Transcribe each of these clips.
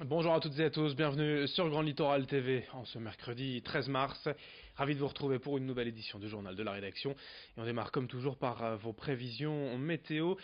Bonjour à toutes et à tous, bienvenue sur Grand Littoral TV en ce mercredi 13 mars. Ravi de vous retrouver pour une nouvelle édition du journal de la rédaction. Et on démarre comme toujours par vos prévisions météo.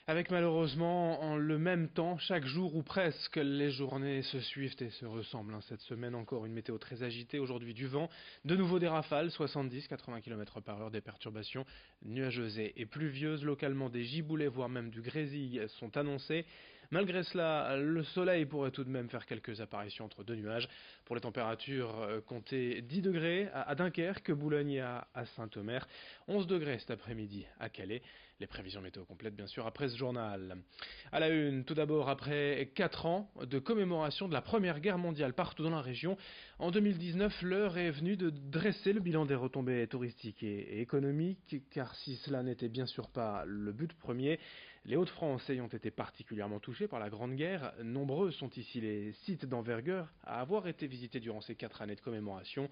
Avec malheureusement en le même temps, chaque jour ou presque, les journées se suivent et se ressemblent. Cette semaine encore une météo très agitée, aujourd'hui du vent, de nouveau des rafales, 70-80 km par heure, des perturbations nuageuses et pluvieuses, localement des giboulées voire même du grésil sont annoncés. Malgré cela, le soleil pourrait tout de même faire quelques apparitions entre deux nuages. Pour les températures, comptez 10 degrés à Dunkerque, Boulogne et à Saint-Omer, 11 degrés cet après-midi à Calais. Les prévisions météo complètes bien sûr après ce journal. À la une, tout d'abord après 4 ans de commémoration de la Première Guerre mondiale partout dans la région, en 2019 l'heure est venue de dresser le bilan des retombées touristiques et économiques, car si cela n'était bien sûr pas le but premier, les Hauts-de-France ayant été particulièrement touchés par la Grande Guerre, nombreux sont ici les sites d'envergure à avoir été visités durant ces 4 années de commémoration.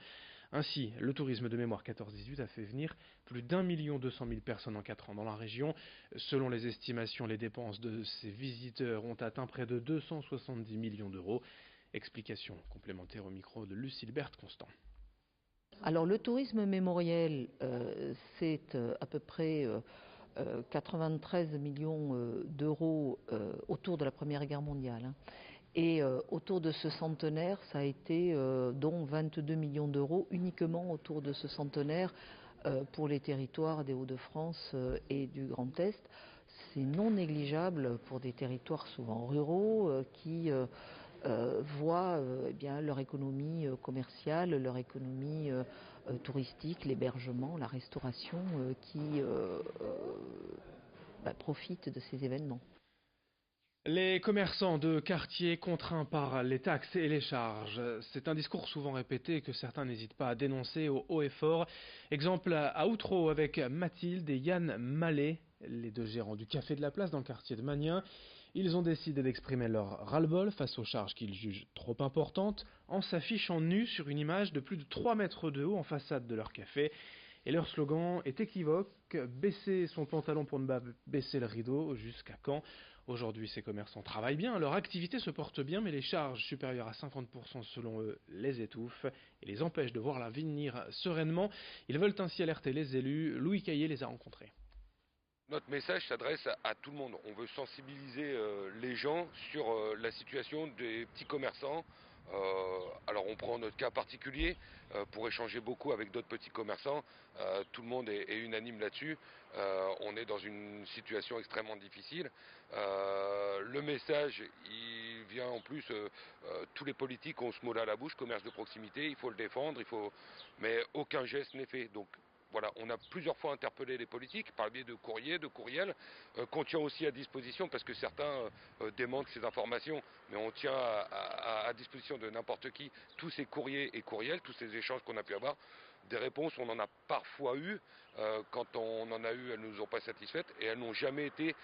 Ainsi, le tourisme de mémoire 14-18 a fait venir plus d'1,2 million personnes en 4 ans dans la région. Selon les estimations, les dépenses de ces visiteurs ont atteint près de 270 millions d'euros. Explication complémentaire au micro de Lucille-Berthe Constant. Alors le tourisme mémoriel, c'est à peu près 93 millions d'euros autour de la Première Guerre mondiale. Et autour de ce centenaire, ça a été dont 22 millions d'euros uniquement autour de ce centenaire pour les territoires des Hauts-de-France et du Grand Est. C'est non négligeable pour des territoires souvent ruraux qui voient eh bien, leur économie commerciale, leur économie touristique, l'hébergement, la restauration qui profitent de ces événements. Les commerçants de quartier contraints par les taxes et les charges, c'est un discours souvent répété que certains n'hésitent pas à dénoncer au haut et fort. Exemple à Outreau avec Mathilde et Yann Mallet, les deux gérants du Café de la Place dans le quartier de Magnin. Ils ont décidé d'exprimer leur ras-le-bol face aux charges qu'ils jugent trop importantes en s'affichant nus sur une image de plus de 3 mètres de haut en façade de leur café. Et leur slogan est équivoque, baisser son pantalon pour ne pas baisser le rideau, jusqu'à quand? Aujourd'hui, ces commerçants travaillent bien, leur activité se porte bien, mais les charges supérieures à 50% selon eux les étouffent et les empêchent de voir la vie venir sereinement. Ils veulent ainsi alerter les élus. Louis Caillé les a rencontrés. Notre message s'adresse à tout le monde. On veut sensibiliser les gens sur la situation des petits commerçants. Alors on prend notre cas particulier pour échanger beaucoup avec d'autres petits commerçants. Tout le monde est unanime là-dessus. On est dans une situation extrêmement difficile. Le message, il vient en plus, tous les politiques ont ce mot-là à la bouche, commerce de proximité, il faut le défendre, mais aucun geste n'est fait. Donc voilà, on a plusieurs fois interpellé les politiques par le biais de courriers, de courriels, qu'on tient aussi à disposition parce que certains démentent ces informations, mais on tient à disposition de n'importe qui tous ces courriers et courriels, tous ces échanges qu'on a pu avoir. Des réponses, on en a parfois eu. Quand on en a eu, elles ne nous ont pas satisfaites et elles n'ont jamais été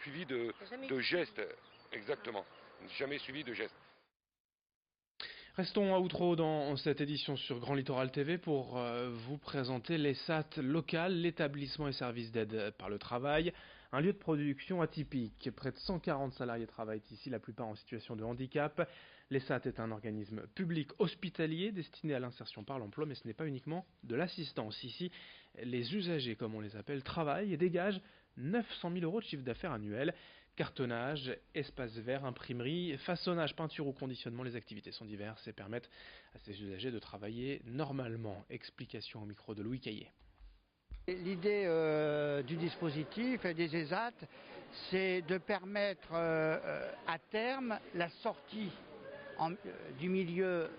suivies de gestes. Exactement, jamais suivies de gestes. Restons à Outreau dans cette édition sur Grand Littoral TV pour vous présenter l'ESAT local, l'établissement et services d'aide par le travail, un lieu de production atypique. Près de 140 salariés travaillent ici, la plupart en situation de handicap. L'ESAT est un organisme public hospitalier destiné à l'insertion par l'emploi, mais ce n'est pas uniquement de l'assistance. Ici, les usagers, comme on les appelle, travaillent et dégagent 900 000 euros de chiffre d'affaires annuel. Cartonnage, espace vert, imprimerie, façonnage, peinture ou conditionnement, les activités sont diverses et permettent à ces usagers de travailler normalement. Explication au micro de Louis Caillé. L'idée du dispositif et des ESAT, c'est de permettre à terme la sortie du milieu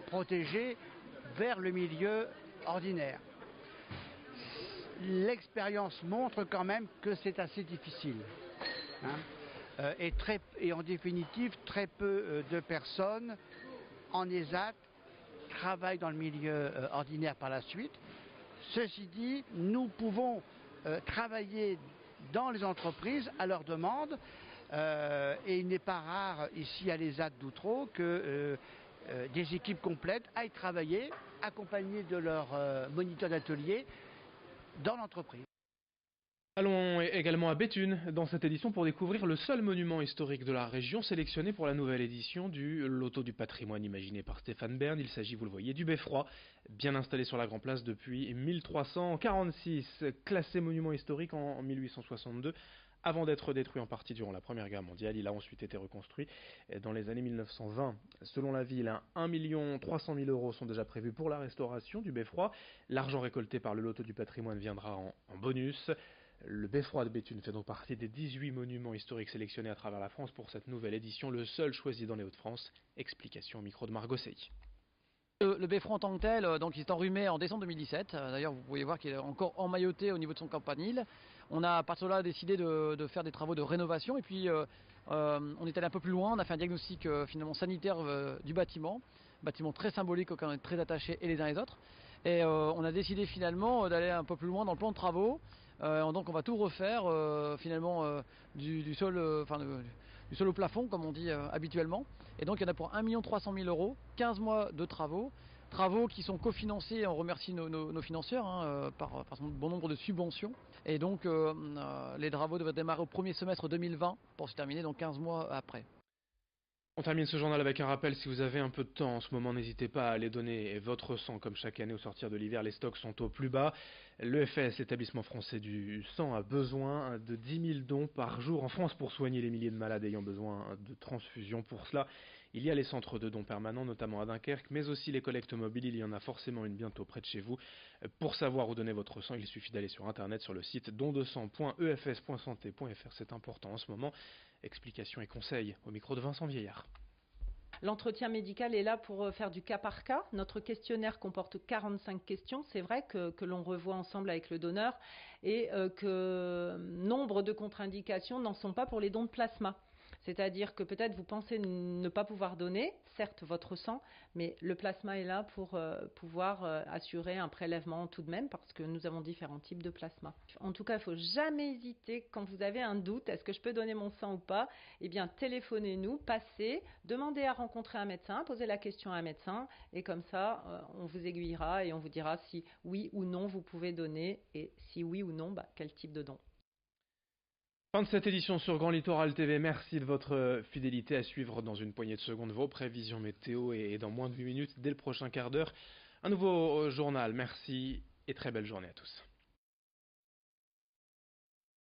protégé vers le milieu ordinaire. L'expérience montre quand même que c'est assez difficile. Et en définitive, très peu de personnes en ESAT travaillent dans le milieu ordinaire par la suite. Ceci dit, nous pouvons travailler dans les entreprises à leur demande et il n'est pas rare ici à l'ESAT d'Outreau que des équipes complètes aillent travailler accompagnées de leur moniteur d'atelier dans l'entreprise. Allons également à Béthune dans cette édition pour découvrir le seul monument historique de la région sélectionné pour la nouvelle édition du Loto du patrimoine imaginé par Stéphane Bern. Il s'agit, vous le voyez, du Beffroi, bien installé sur la Grand Place depuis 1346, classé monument historique en 1862. Avant d'être détruit en partie durant la Première Guerre mondiale, il a ensuite été reconstruit dans les années 1920. Selon la ville, 1 300 000 € sont déjà prévus pour la restauration du Beffroi. L'argent récolté par le Loto du patrimoine viendra en bonus. Le Beffroi de Béthune fait donc partie des 18 monuments historiques sélectionnés à travers la France pour cette nouvelle édition, le seul choisi dans les Hauts-de-France. Explication au micro de Margot Sey. Le Beffroi en tant que tel, donc il est enrhumé en décembre 2017. D'ailleurs, vous pouvez voir qu'il est encore emmailloté au niveau de son campanile. On a à partir de là décidé de faire des travaux de rénovation et puis on est allé un peu plus loin. On a fait un diagnostic finalement sanitaire du bâtiment très symbolique auquel on est très attachés et les uns et les autres. Et on a décidé finalement d'aller un peu plus loin dans le plan de travaux. Donc on va tout refaire finalement du sol au plafond comme on dit habituellement. Et donc il y en a pour 1 300 000 €, 15 mois de travaux qui sont cofinancés. On remercie nos financeurs par son bon nombre de subventions. Et donc les travaux devraient démarrer au premier semestre 2020 pour se terminer donc 15 mois après. On termine ce journal avec un rappel, si vous avez un peu de temps en ce moment, n'hésitez pas à aller donner votre sang. Comme chaque année au sortir de l'hiver, les stocks sont au plus bas. L'EFS, l'établissement français du sang, a besoin de 10 000 dons par jour en France pour soigner les milliers de malades ayant besoin de transfusion. Pour cela, il y a les centres de dons permanents, notamment à Dunkerque, mais aussi les collectes mobiles. Il y en a forcément une bientôt près de chez vous. Pour savoir où donner votre sang, il suffit d'aller sur internet sur le site dondesang.efs.santé.fr. C'est important en ce moment. Explications et conseils au micro de Vincent Vieillard. L'entretien médical est là pour faire du cas par cas. Notre questionnaire comporte 45 questions. C'est vrai que l'on revoit ensemble avec le donneur et que nombre de contre-indications n'en sont pas pour les dons de plasma. C'est-à-dire que peut-être vous pensez ne pas pouvoir donner, certes votre sang, mais le plasma est là pour pouvoir assurer un prélèvement tout de même, parce que nous avons différents types de plasma. En tout cas, il ne faut jamais hésiter quand vous avez un doute, est-ce que je peux donner mon sang ou pas? Eh bien, téléphonez-nous, passez, demandez à rencontrer un médecin, posez la question à un médecin, et comme ça, on vous aiguillera et on vous dira si oui ou non vous pouvez donner, et si oui ou non, quel type de don. Fin de cette édition sur Grand Littoral TV. Merci de votre fidélité. À suivre dans une poignée de secondes vos prévisions météo et dans moins de 8 minutes, dès le prochain quart d'heure, un nouveau journal. Merci et très belle journée à tous.